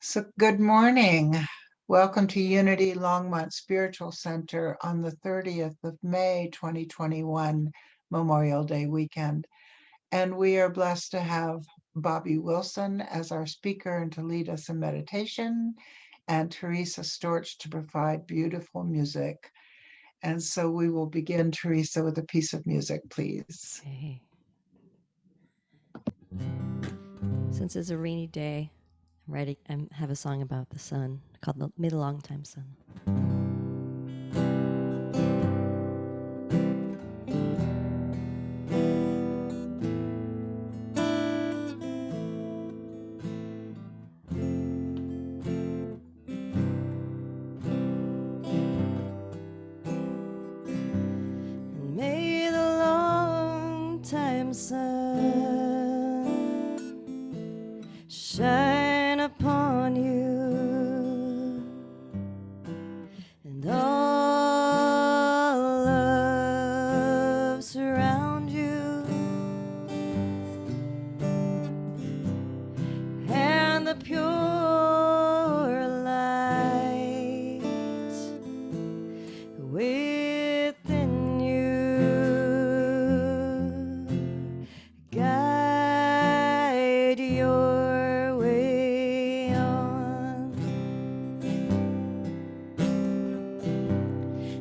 So, good morning. Welcome to Unity Longmont Spiritual Center on the 30th of May, 2021, Memorial Day weekend. And we are blessed to have Bobbie Wilson as our speaker and to lead us in meditation, and Teresa Storch to provide beautiful music. And so we will begin, Teresa, with a piece of music, please. Okay. Since it's a rainy day, I have a song about the sun called May the Long Time Sun. And may the long time sun shine upon you and all love surround you, and the pure light within you guide your way on.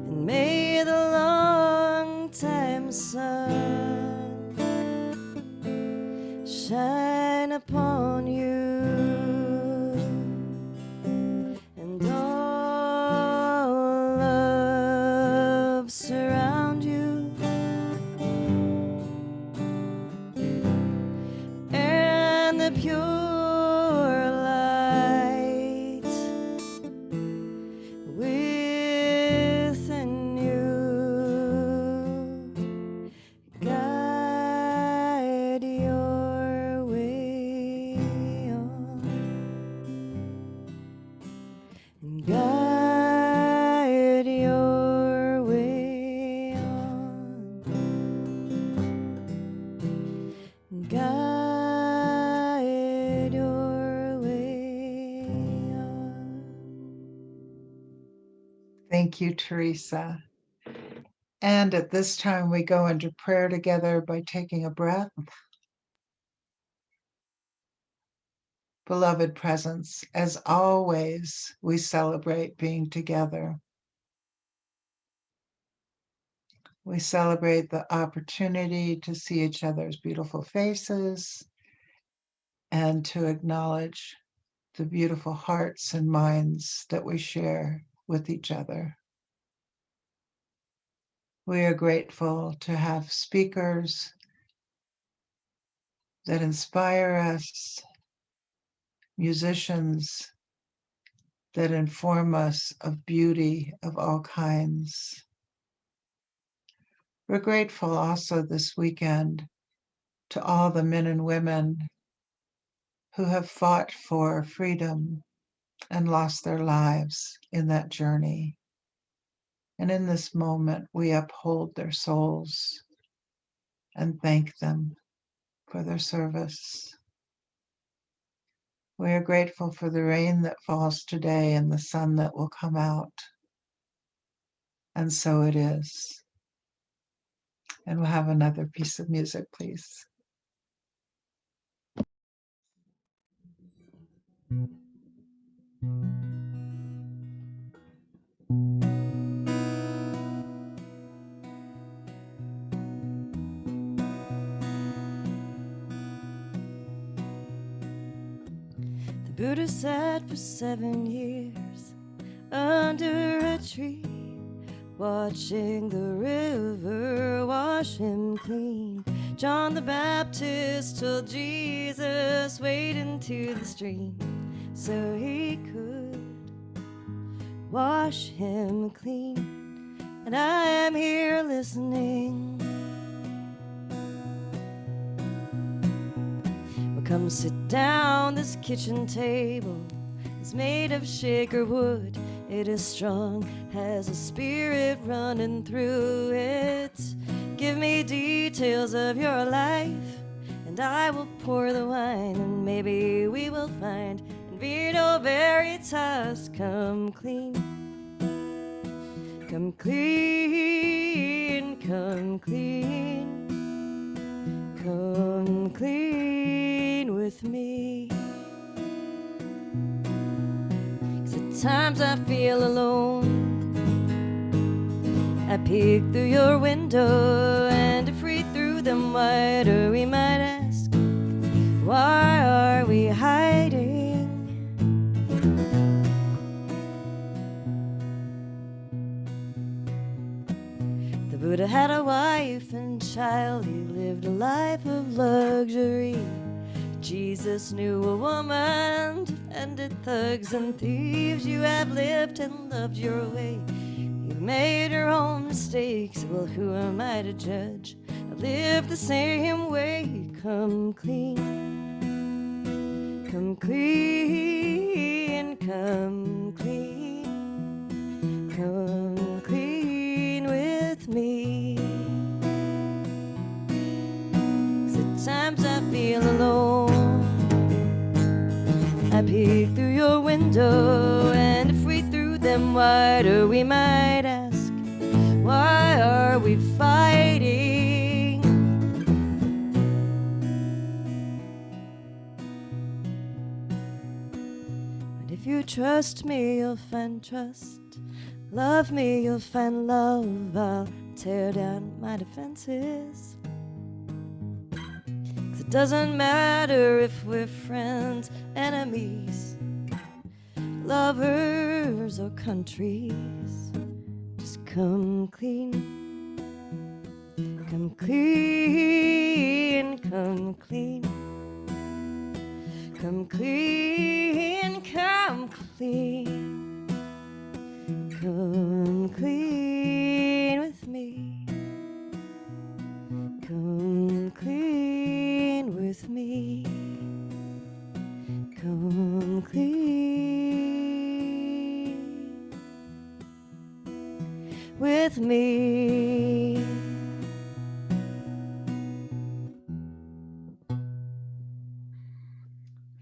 And may the long time sun shine upon you and all love surround you, and the pure light within you guide your way on, and guide your way on, and guide your way on. Thank you, Teresa. And at this time, we go into prayer together by taking a breath. Beloved presence, as always, we celebrate being together. We celebrate the opportunity to see each other's beautiful faces and to acknowledge the beautiful hearts and minds that we share with each other. We are grateful to have speakers that inspire us, musicians that inform us of beauty of all kinds. We're grateful also this weekend to all the men and women who have fought for freedom and lost their lives in that journey. And in this moment, we uphold their souls and thank them for their service. We are grateful for the rain that falls today and the sun that will come out. And so it is. And we'll have another piece of music, please. The Buddha sat for 7 years under a tree, watching the river wash him clean. John the Baptist told Jesus, wade into the stream so he could wash him clean. And I am here listening. Well, come sit down. This kitchen table is made of shaker wood. It is strong, has a spirit running through it. Give me details of your life, and I will pour the wine, and maybe we will find an Vito Veritas, come clean. Come clean, come clean. Come clean with me. 'Cause at times I feel alone. I peek through your window, and if read through them wider, we might ask, why are we hiding? The Buddha had a wife and child, he lived a life of luxury. Jesus knew a woman, defended thugs and thieves. You have lived and loved your way. You've made your own mistakes. Well, who am I to judge? I live the same way. Come clean. Come clean. Come clean. Come clean with me. 'Cause at times I feel alone. I peek through your window, and if we threw them wider, we might ask, why are we fighting? And if you trust me, you'll find trust. Love me, you'll find love. I'll tear down my defenses. 'Cause it doesn't matter if we're friends, enemies, lovers, or countries. Just come clean. Come clean. Come clean. Come clean. Come clean. Come clean with me. Come clean with me. Come clean with me.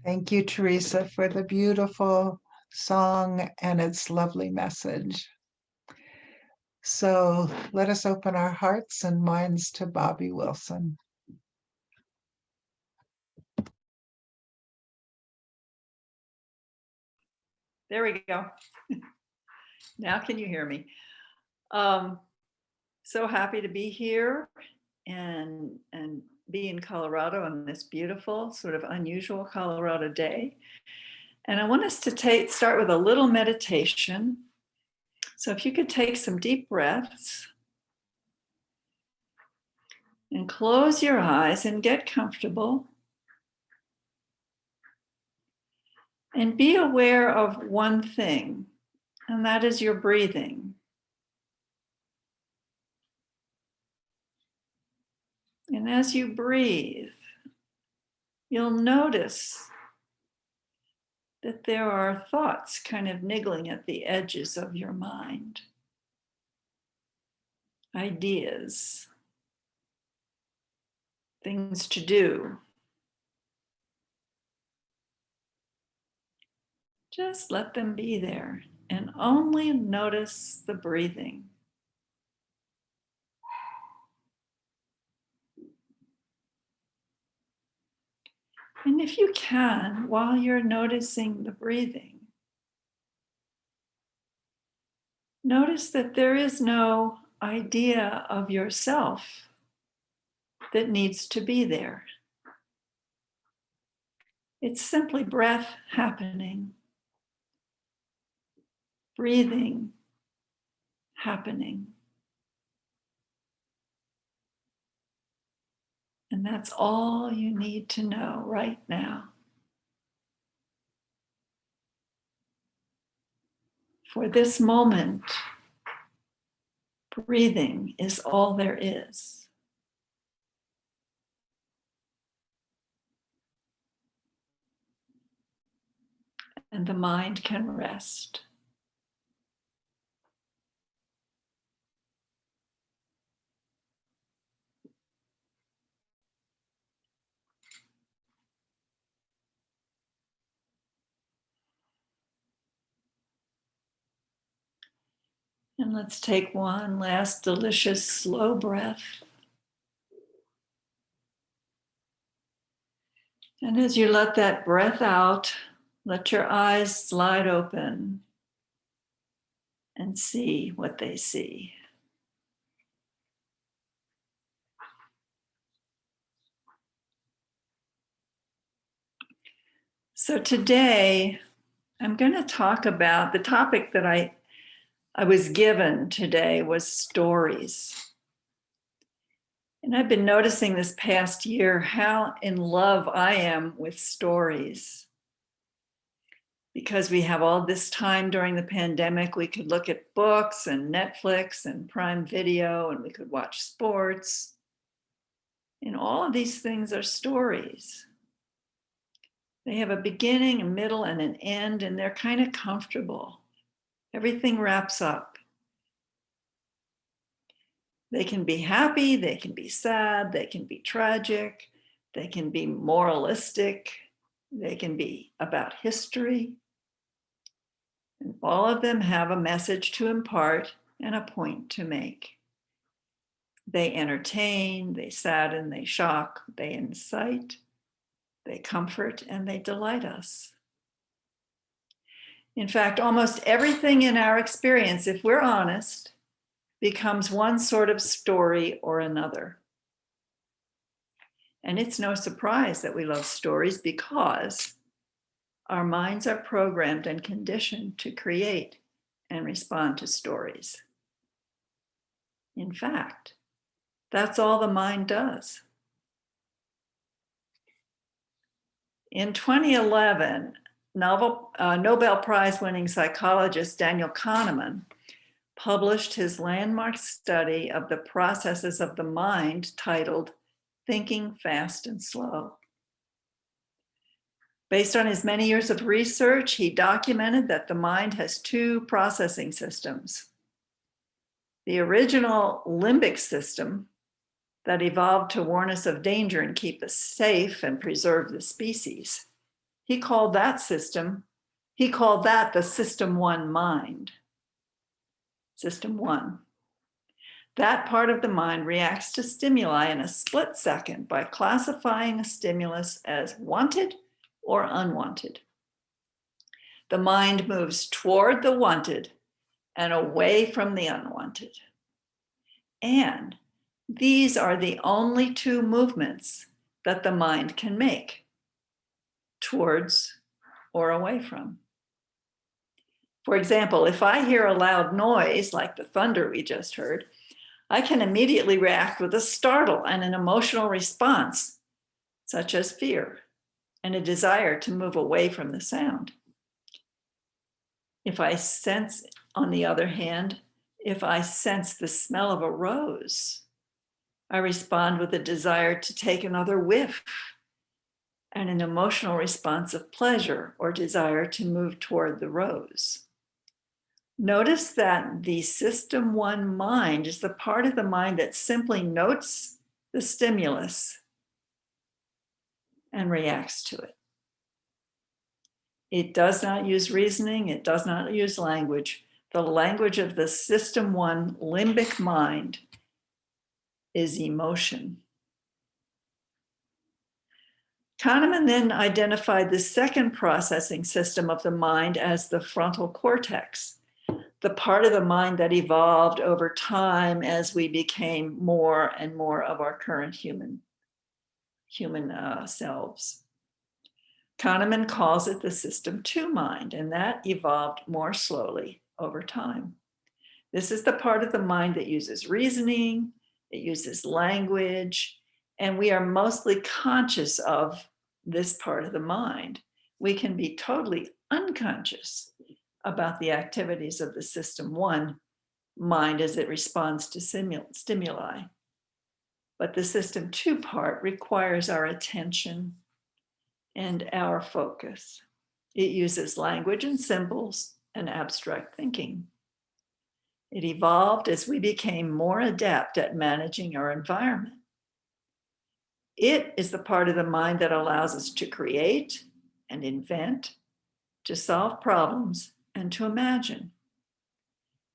Thank you, Teresa, for the beautiful song and its lovely message. So let us open our hearts and minds to Bobbie Wilson. There we go. Now can you hear me? So happy to be here and be in Colorado on this beautiful, sort of unusual Colorado day. And I want us to start with a little meditation. So if you could take some deep breaths and close your eyes and get comfortable. And be aware of one thing, and that is your breathing. And as you breathe, you'll notice that there are thoughts kind of niggling at the edges of your mind, ideas, things to do. Just let them be there and only notice the breathing. And if you can, while you're noticing the breathing, notice that there is no idea of yourself that needs to be there. It's simply breath happening, breathing happening. And that's all you need to know right now. For this moment, breathing is all there is. And the mind can rest. And let's take one last delicious slow breath. And as you let that breath out, let your eyes slide open and see what they see. So today, I'm going to talk about the topic that I was given today was stories. And I've been noticing this past year how in love I am with stories. Because we have all this time during the pandemic, we could look at books and Netflix and Prime Video, and we could watch sports. And all of these things are stories. They have a beginning, a middle, and an end, and they're kind of comfortable. Everything wraps up. They can be happy, they can be sad, they can be tragic, they can be moralistic, they can be about history. And all of them have a message to impart and a point to make. They entertain, they sadden, they shock, they incite, they comfort, and they delight us. In fact, almost everything in our experience, if we're honest, becomes one sort of story or another. And it's no surprise that we love stories because our minds are programmed and conditioned to create and respond to stories. In fact, that's all the mind does. In 2011, Nobel Prize-winning psychologist Daniel Kahneman published his landmark study of the processes of the mind titled Thinking Fast and Slow. Based on his many years of research, he documented that the mind has two processing systems. The original limbic system that evolved to warn us of danger and keep us safe and preserve the species. He called that the System 1 mind. System 1. That part of the mind reacts to stimuli in a split second by classifying a stimulus as wanted or unwanted. The mind moves toward the wanted and away from the unwanted. And these are the only two movements that the mind can make, towards or away from. For example, if I hear a loud noise like the thunder we just heard, I can immediately react with a startle and an emotional response, such as fear and a desire to move away from the sound. On the other hand, if I sense the smell of a rose, I respond with a desire to take another whiff and an emotional response of pleasure or desire to move toward the rose. Notice that the System 1 mind is the part of the mind that simply notes the stimulus and reacts to it. It does not use reasoning, it does not use language. The language of the System 1 limbic mind is emotion. Kahneman then identified the second processing system of the mind as the frontal cortex, the part of the mind that evolved over time as we became more and more of our current human selves. Kahneman calls it the System 2 mind, and that evolved more slowly over time. This is the part of the mind that uses reasoning, it uses language, and we are mostly conscious of this part of the mind. We can be totally unconscious about the activities of the System 1 mind as it responds to stimuli. But the System 2 part requires our attention and our focus. It uses language and symbols and abstract thinking. It evolved as we became more adept at managing our environment. It is the part of the mind that allows us to create and invent, to solve problems, and to imagine.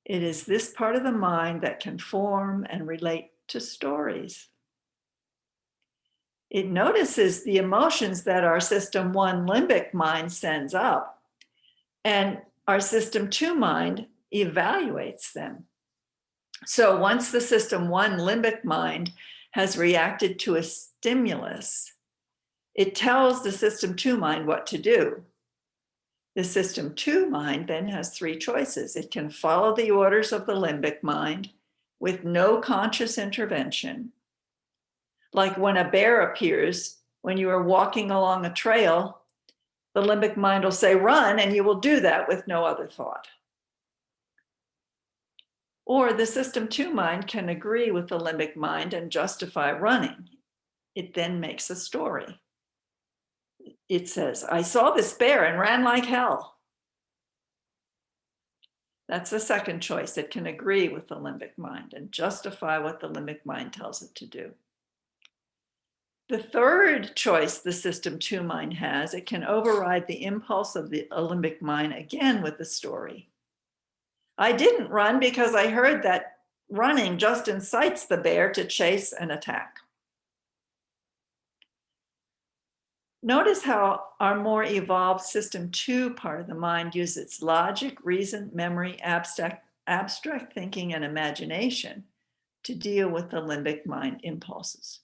It is this part of the mind that can form and relate to stories. It notices the emotions that our system 1 limbic mind sends up, and our system 2 mind evaluates them. So once the system 1 limbic mind has reacted to a stimulus, it tells the system 2 mind what to do. The system 2 mind then has 3 choices. It can follow the orders of the limbic mind with no conscious intervention. Like when a bear appears, when you are walking along a trail, the limbic mind will say, run, and you will do that with no other thought. Or the system 2 mind can agree with the limbic mind and justify running. It then makes a story. It says, I saw this bear and ran like hell. That's the second choice. It can agree with the limbic mind and justify what the limbic mind tells it to do. The third choice the system 2 mind has, it can override the impulse of the limbic mind again with the story. I didn't run because I heard that running just incites the bear to chase and attack. Notice how our more evolved system 2 part of the mind uses its logic, reason, memory, abstract thinking, and imagination to deal with the limbic mind impulses.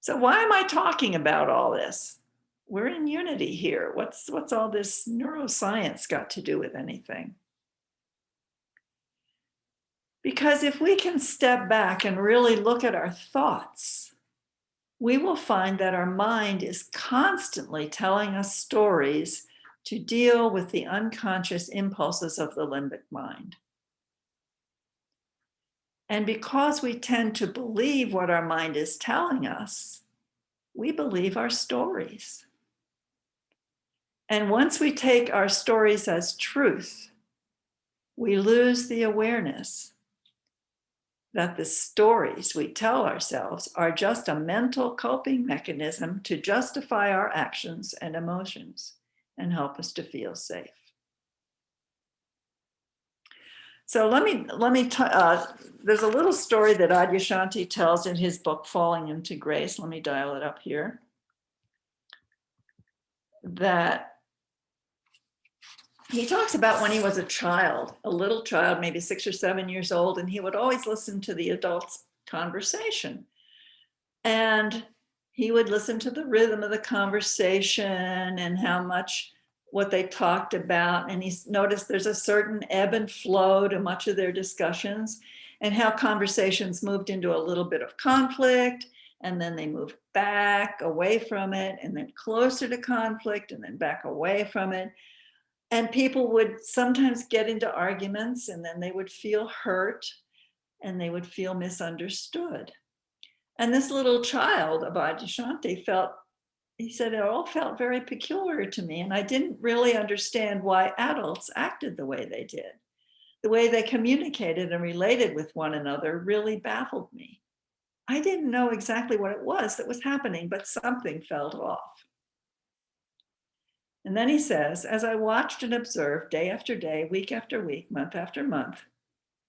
So why am I talking about all this? We're in unity here. What's all this neuroscience got to do with anything? Because if we can step back and really look at our thoughts, we will find that our mind is constantly telling us stories to deal with the unconscious impulses of the limbic mind. And because we tend to believe what our mind is telling us, we believe our stories. And once we take our stories as truth, we lose the awareness that the stories we tell ourselves are just a mental coping mechanism to justify our actions and emotions and help us to feel safe. So there's a little story that Adyashanti tells in his book, Falling into Grace. Let me dial it up here. That he talks about when he was a child, a little child, maybe 6 or 7 years old, and he would always listen to the adults' conversation. And he would listen to the rhythm of the conversation and how much what they talked about. And he noticed there's a certain ebb and flow to much of their discussions, and how conversations moved into a little bit of conflict, and then they moved back away from it, and then closer to conflict, and then back away from it. And people would sometimes get into arguments, and then they would feel hurt, and they would feel misunderstood. And this little child of Adyashanti he said, it all felt very peculiar to me, and I didn't really understand why adults acted the way they did. The way they communicated and related with one another really baffled me. I didn't know exactly what it was that was happening, but something felt off. And then he says, as I watched and observed day after day, week after week, month after month,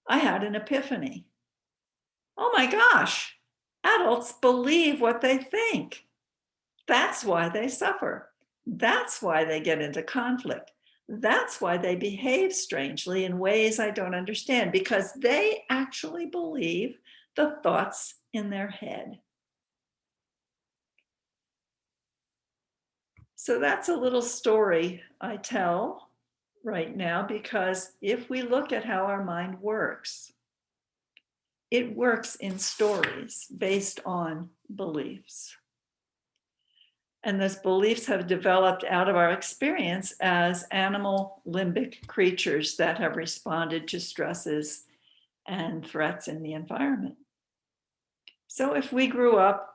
I had an epiphany. Oh my gosh, adults believe what they think. That's why they suffer. That's why they get into conflict. That's why they behave strangely in ways I don't understand, because they actually believe the thoughts in their head. So that's a little story I tell right now, because if we look at how our mind works, it works in stories based on beliefs. And those beliefs have developed out of our experience as animal limbic creatures that have responded to stresses and threats in the environment. So if we grew up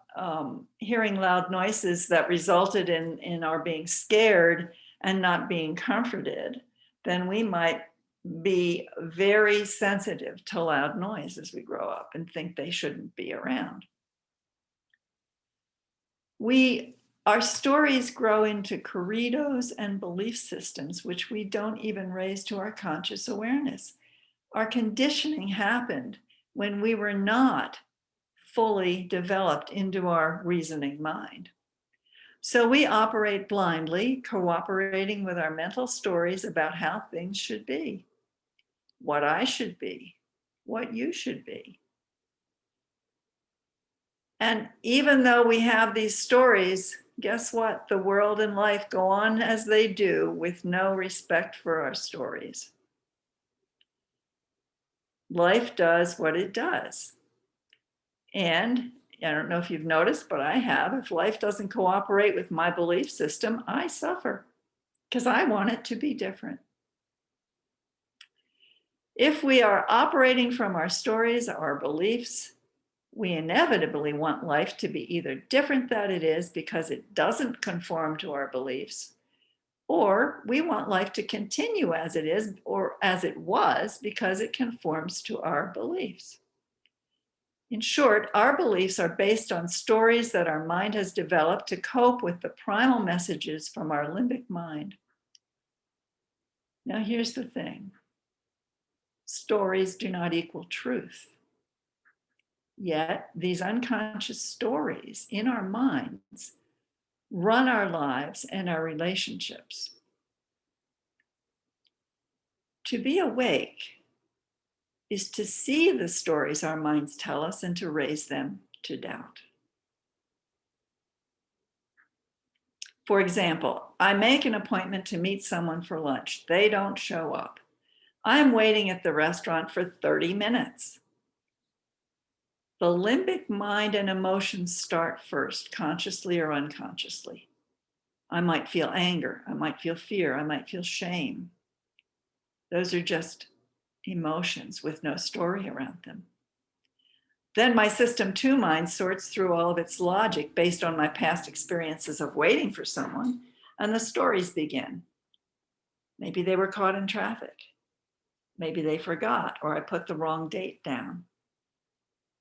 hearing loud noises that resulted in our being scared and not being comforted, then we might be very sensitive to loud noise as we grow up and think they shouldn't be around. We Our stories grow into credos and belief systems, which we don't even raise to our conscious awareness. Our conditioning happened when we were not fully developed into our reasoning mind. So we operate blindly, cooperating with our mental stories about how things should be, what I should be, what you should be. And even though we have these stories, guess what? The world and life go on as they do with no respect for our stories. Life does what it does. And I don't know if you've noticed, but I have. If life doesn't cooperate with my belief system, I suffer because I want it to be different. If we are operating from our stories, our beliefs, we inevitably want life to be either different than it is because it doesn't conform to our beliefs, or we want life to continue as it is or as it was because it conforms to our beliefs. In short, our beliefs are based on stories that our mind has developed to cope with the primal messages from our limbic mind. Now, here's the thing. Stories do not equal truth. Yet, these unconscious stories in our minds run our lives and our relationships. To be awake is to see the stories our minds tell us and to raise them to doubt. For example, I make an appointment to meet someone for lunch. They don't show up. I'm waiting at the restaurant for 30 minutes. The limbic mind and emotions start first, consciously or unconsciously. I might feel anger. I might feel fear. I might feel shame. Those are just emotions with no story around them. Then my system 2 mind sorts through all of its logic based on my past experiences of waiting for someone, and the stories begin. Maybe they were caught in traffic. Maybe they forgot, or I put the wrong date down.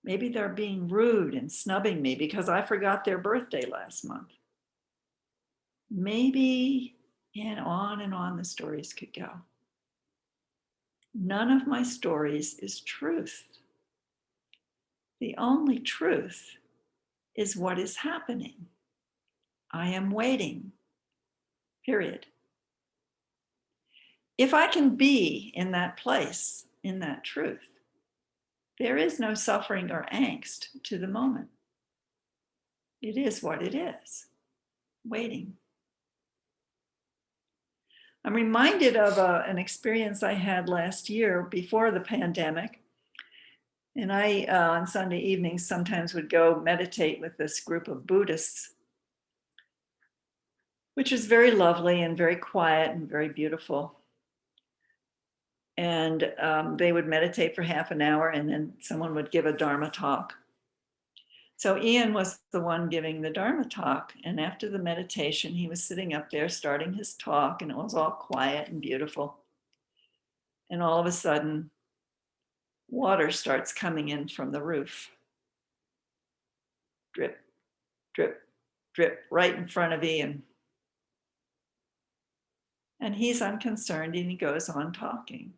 Maybe they're being rude and snubbing me because I forgot their birthday last month. Maybe, and on the stories could go. None of my stories is truth. The only truth is what is happening. I am waiting, period. If I can be in that place, in that truth, there is no suffering or angst to the moment. It is what it is, waiting. I'm reminded of an experience I had last year before the pandemic. And I, on Sunday evenings, sometimes would go meditate with this group of Buddhists, which is very lovely and very quiet and very beautiful. And they would meditate for half an hour and then someone would give a Dharma talk. So Ian was the one giving the Dharma talk. And after the meditation, he was sitting up there starting his talk, and it was all quiet and beautiful. And all of a sudden, water starts coming in from the roof. Drip, drip, drip, right in front of Ian. And he's unconcerned and he goes on talking.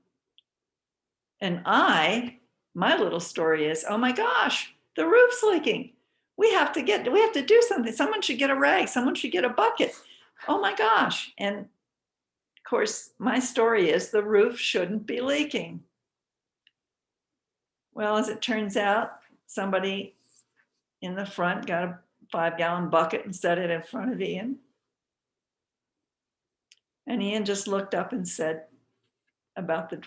And my little story is, oh my gosh, the roof's leaking. We have to do something. Someone should get a rag. Someone should get a bucket. Oh my gosh. And of course, my story is the roof shouldn't be leaking. Well, as it turns out, somebody in the front got a 5-gallon bucket and set it in front of Ian. And Ian just looked up and said about the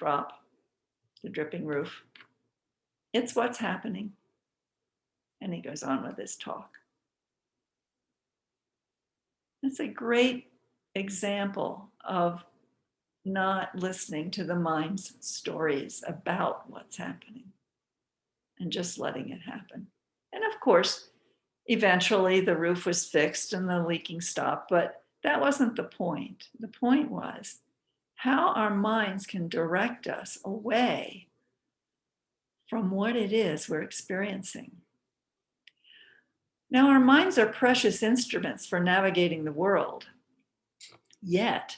dripping roof, it's what's happening. And he goes on with his talk. It's a great example of not listening to the mind's stories about what's happening and just letting it happen. And of course, eventually the roof was fixed and the leaking stopped, but that wasn't the point. The point was how our minds can direct us away from what it is we're experiencing. Now, our minds are precious instruments for navigating the world, yet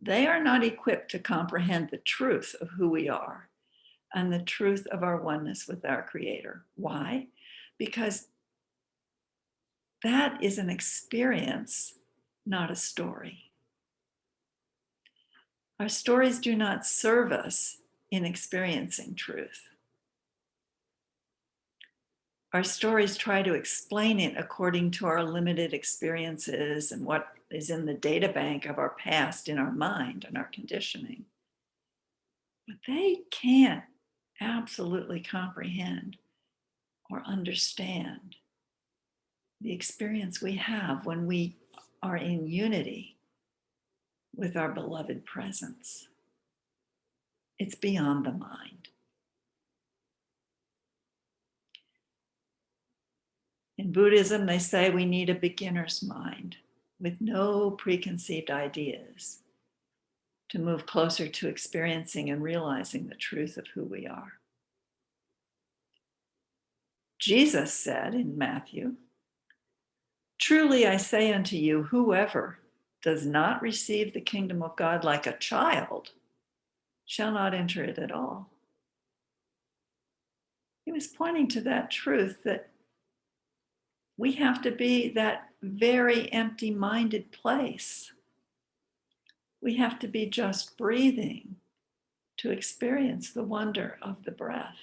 they are not equipped to comprehend the truth of who we are and the truth of our oneness with our Creator. Why? Because that is an experience, not a story. Our stories do not serve us in experiencing truth. Our stories try to explain it according to our limited experiences and what is in the data bank of our past in our mind and our conditioning. But they can't absolutely comprehend or understand the experience we have when we are in unity with our beloved presence. It's beyond the mind. In Buddhism, they say we need a beginner's mind with no preconceived ideas to move closer to experiencing and realizing the truth of who we are. Jesus said in Matthew, "Truly I say unto you, whoever does not receive the kingdom of God like a child shall not enter it at all." He was pointing to that truth that we have to be that very empty-minded place. We have to be just breathing to experience the wonder of the breath.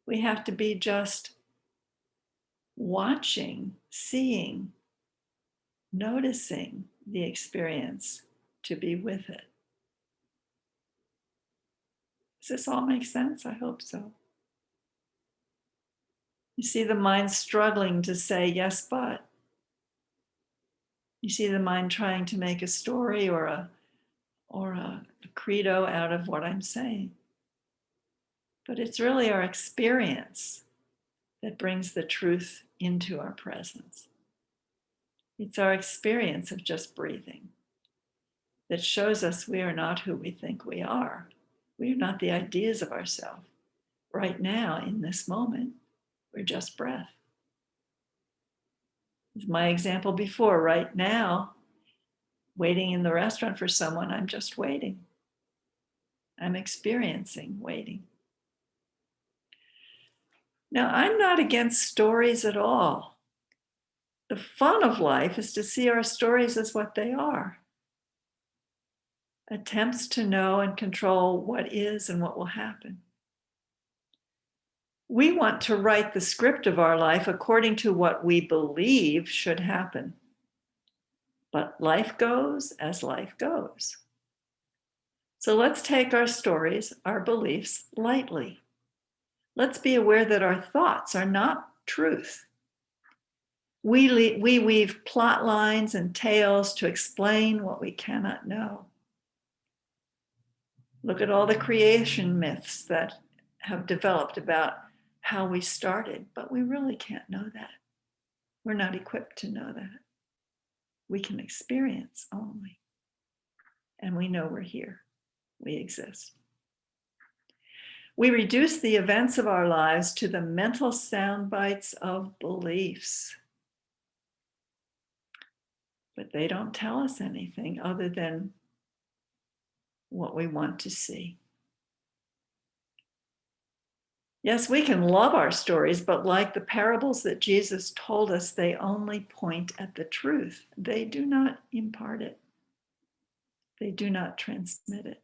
We have to be just watching, seeing, noticing the experience to be with it. Does this all make sense? I hope so. You see the mind struggling to say yes, but. You see the mind trying to make a story or a credo out of what I'm saying. But it's really our experience that brings the truth into our presence. It's our experience of just breathing that shows us we are not who we think we are. We are not the ideas of ourselves. Right now, in this moment, we're just breath. As my example before, right now, waiting in the restaurant for someone, I'm just waiting. I'm experiencing waiting. Now, I'm not against stories at all. The fun of life is to see our stories as what they are. Attempts to know and control what is and what will happen. We want to write the script of our life according to what we believe should happen. But life goes as life goes. So let's take our stories, our beliefs lightly. Let's be aware that our thoughts are not truth. We weave plot lines and tales to explain what we cannot know. Look at all the creation myths that have developed about how we started, but we really can't know that. We're not equipped to know that. We can experience only. And we know we're here. We exist. We reduce the events of our lives to the mental sound bites of beliefs. But they don't tell us anything other than what we want to see. Yes, we can love our stories, but like the parables that Jesus told us, they only point at the truth. They do not impart it. They do not transmit it.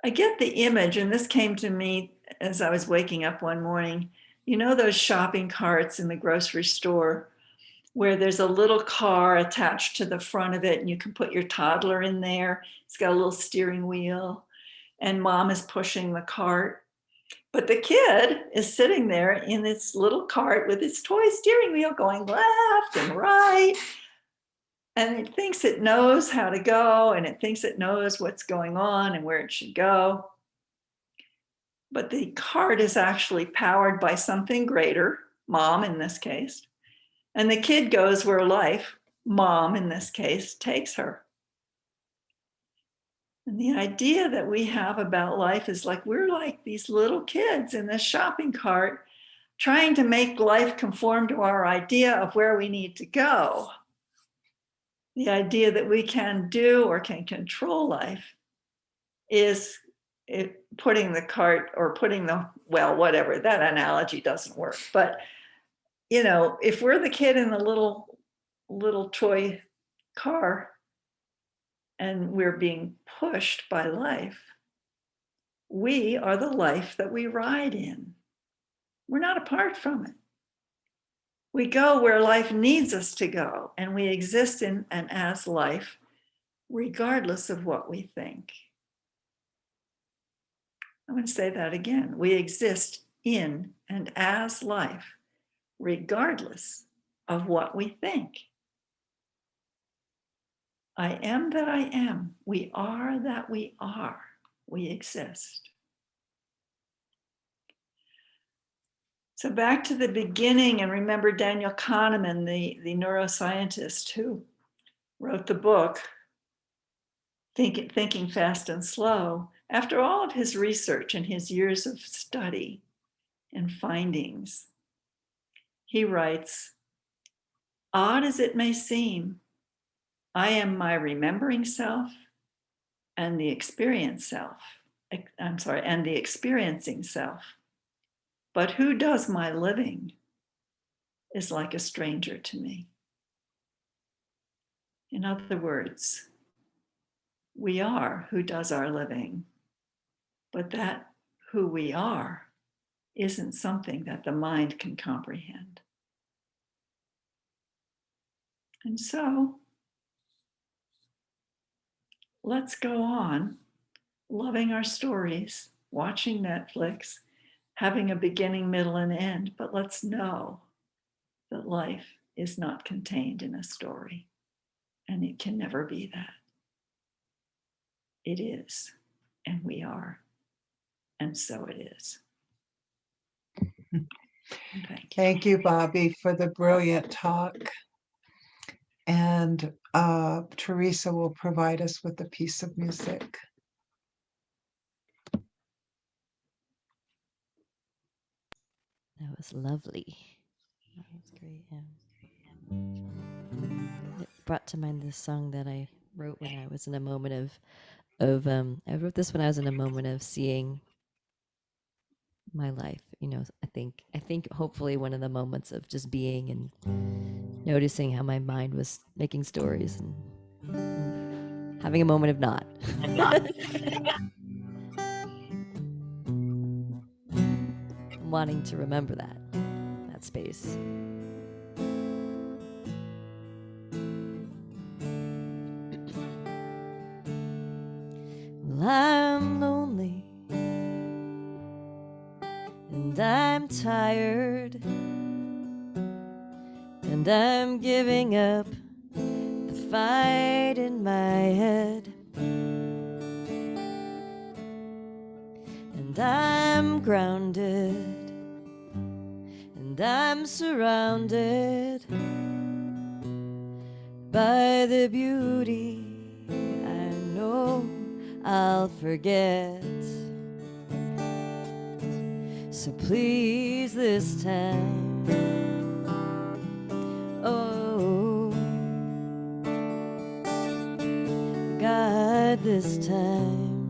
I get the image, and this came to me as I was waking up one morning. You know those shopping carts in the grocery store where there's a little car attached to the front of it and you can put your toddler in there. It's got a little steering wheel and mom is pushing the cart. But the kid is sitting there in this little cart with its toy steering wheel going left and right. And it thinks it knows how to go and it thinks it knows what's going on and where it should go. But the cart is actually powered by something greater, mom in this case. And the kid goes where life, mom in this case, takes her. And the idea that we have about life is like we're like these little kids in this shopping cart trying to make life conform to our idea of where we need to go. The idea that we can do or can control life is putting the cart or putting the, well, whatever, that analogy doesn't work. But, you know, if we're the kid in the little toy car and we're being pushed by life, we are the life that we ride in. We're not apart from it. We go where life needs us to go, and we exist in and as life, regardless of what we think. I'm going to say that again. We exist in and as life, regardless of what we think. I am that I am. We are that we are. We exist. So back to the beginning, and remember Daniel Kahneman, the neuroscientist who wrote the book, Thinking Fast and Slow. After all of his research and his years of study and findings, he writes, odd as it may seem, I am my remembering self and the experiencing self. But who does my living is like a stranger to me. In other words, we are who does our living, but that who we are isn't something that the mind can comprehend. And so, let's go on loving our stories, watching Netflix, having a beginning, middle, and end, but let's know that life is not contained in a story, and it can never be that. It is, and we are, and so it is. Thank you. Thank you, Bobbie, for the brilliant talk. And Teresa will provide us with a piece of music. That was lovely. That was great. Yeah. It brought to mind this song that I wrote when I was in a moment of I wrote this when I was in a moment of seeing my life. You know, I think hopefully one of the moments of just being and noticing how my mind was making stories and having a moment of not. Wanting to remember that space. Well, I'm lonely and I'm tired and I'm giving up the fight in my head, and I'm grounded and I'm surrounded by the beauty I know I'll forget. So please this time, oh God, this time,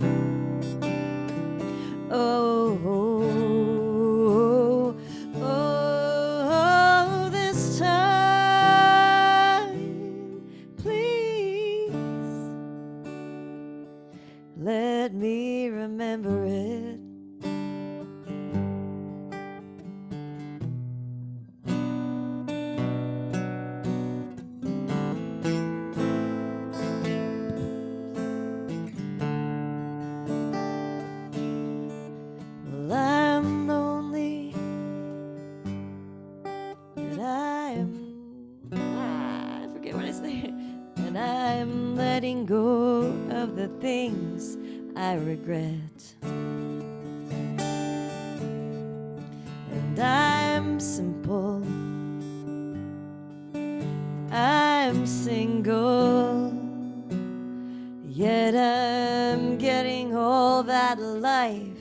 oh, oh, oh, this time, please let me remember it. Well, I'm lonely and I forget what I say, and I'm letting go of the things I regret, and I'm simple, I'm single, yet I'm that life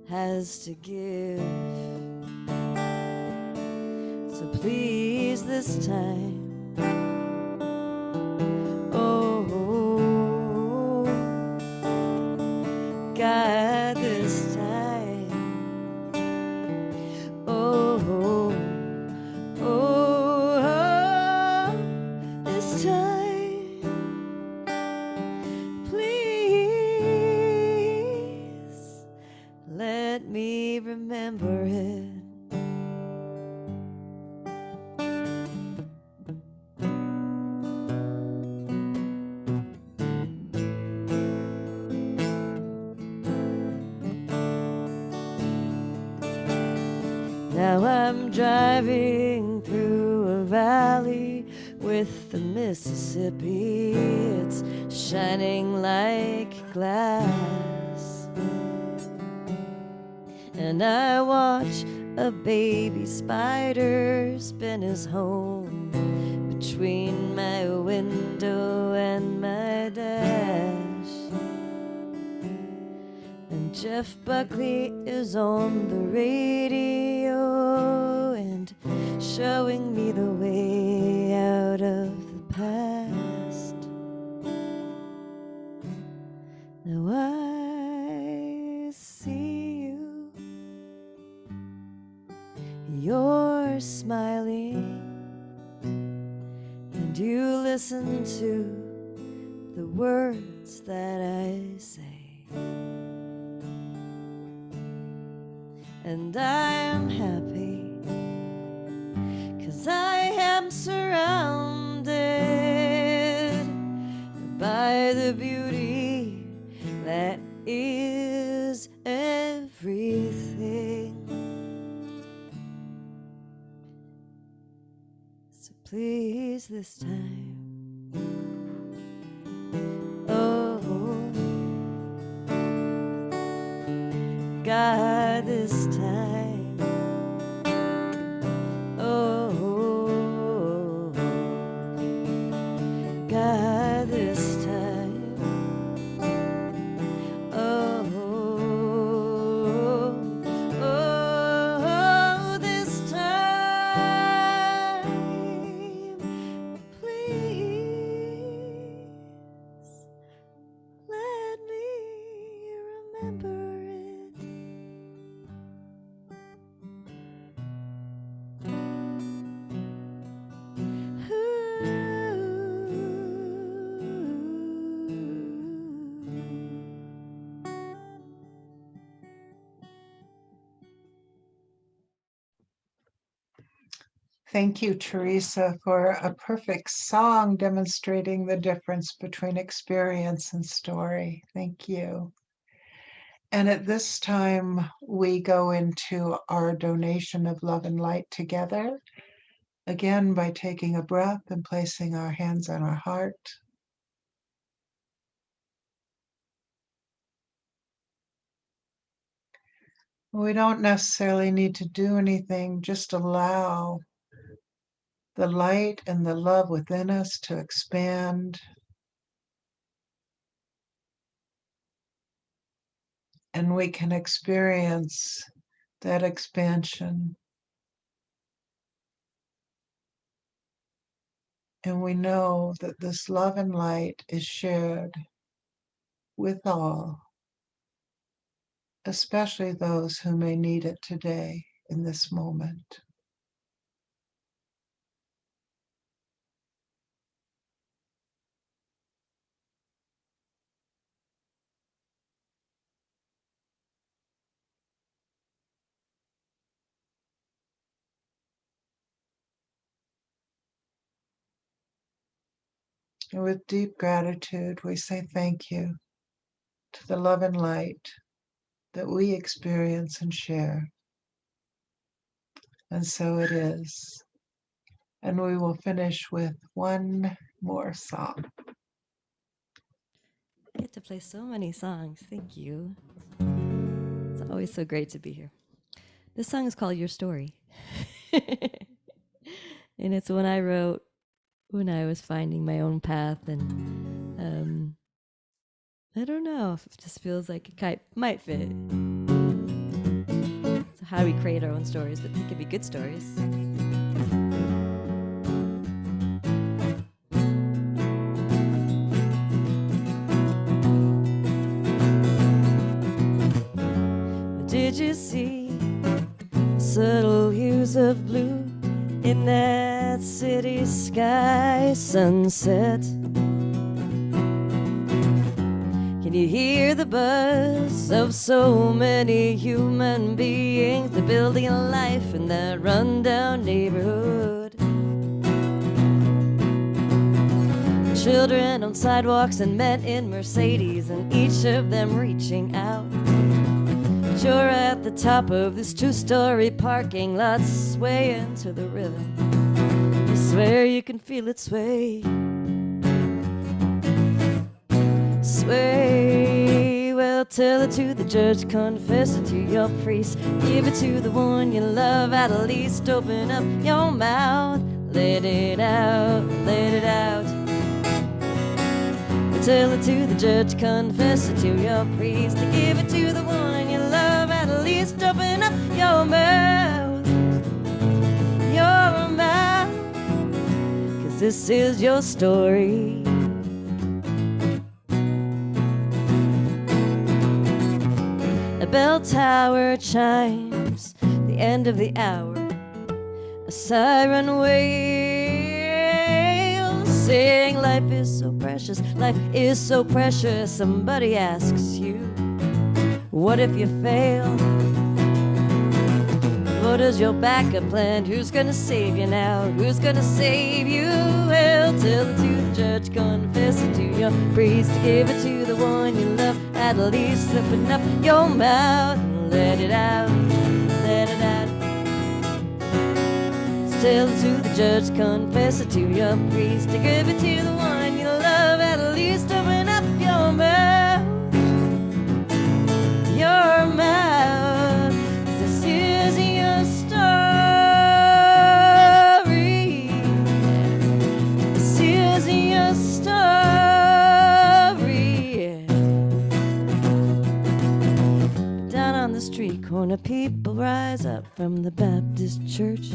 has to give. So please this time, oh God, this time, oh this time, please let me remember it. Now I'm driving through a valley with the Mississippi. It's shining like glass. And I watch a baby spider spin his home between my window and my dash. And Jeff Buckley is on the radio and showing me the way out of the past. Now I see you, you're smiling, and you listen to the words that I say. And I am happy, 'cause I am surrounded by the beauty that is everything. So please this time, oh God, this time, oh God, this time, oh this time, please let me remember it. Thank you, Teresa, for a perfect song demonstrating the difference between experience and story. Thank you. And at this time, we go into our donation of love and light together, again by taking a breath and placing our hands on our heart. We don't necessarily need to do anything, just allow the light and the love within us to expand. And we can experience that expansion. And we know that this love and light is shared with all, especially those who may need it today in this moment. And with deep gratitude, we say thank you to the love and light that we experience and share. And so it is. And we will finish with one more song. I get to play so many songs. Thank you. It's always so great to be here. This song is called Your Story. And it's one I wrote when I was finding my own path and I don't know. It just feels like it might fit. So how do we create our own stories? But they could be good stories. Did you see subtle hues of blue in that city sky sunset? Can you hear the buzz of so many human beings? They're building a life in that rundown neighborhood. Children on sidewalks and men in Mercedes, and each of them reaching out. But you're at the top of this two-story parking lot, swaying to the rhythm. You swear you can feel it sway. Sway. Well, tell it to the judge, confess it to your priest, give it to the one you love, at least open up your mouth, let it out, let it out. Tell it to the judge, confess it to your priest, to give it to the one you love, at least open up your mouth, your mouth, 'cause this is your story. A bell tower chimes the end of the hour, a siren wails, saying life is so precious, life is so precious. Somebody asks you, what if you fail? What is your backup plan? Who's gonna save you now? Who's gonna save you? Well, tell it to the judge, confess it to your priest, give it to the one you love, at least open up your mouth and let it out, let it out. Tell it to the judge, confess it to your priest, to give it to the one you love, at least open up your mouth, your mouth. This is your story. This is your story. Down on the street corner, people rise up from the Baptist church.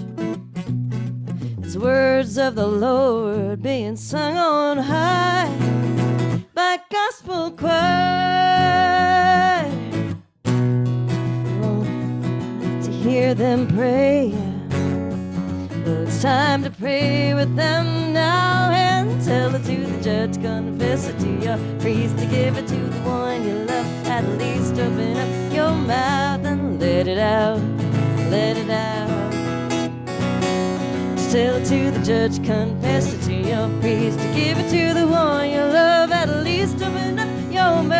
It's words of the Lord being sung on high by gospel choir. Want to hear them pray. Well, it's time to pray with them now, and tell it to the judge, confess it to your priest, to give it to the one you love, at least open up your mouth and let it out, let it out. Tell it to the judge, confess it to your priest, to give it to the one you love, at least open up your mouth,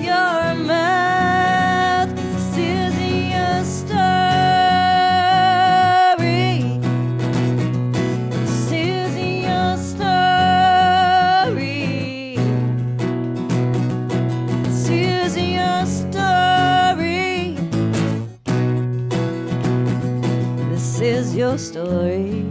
your mouth. This is your story. This is your story. This is your story. This is your story.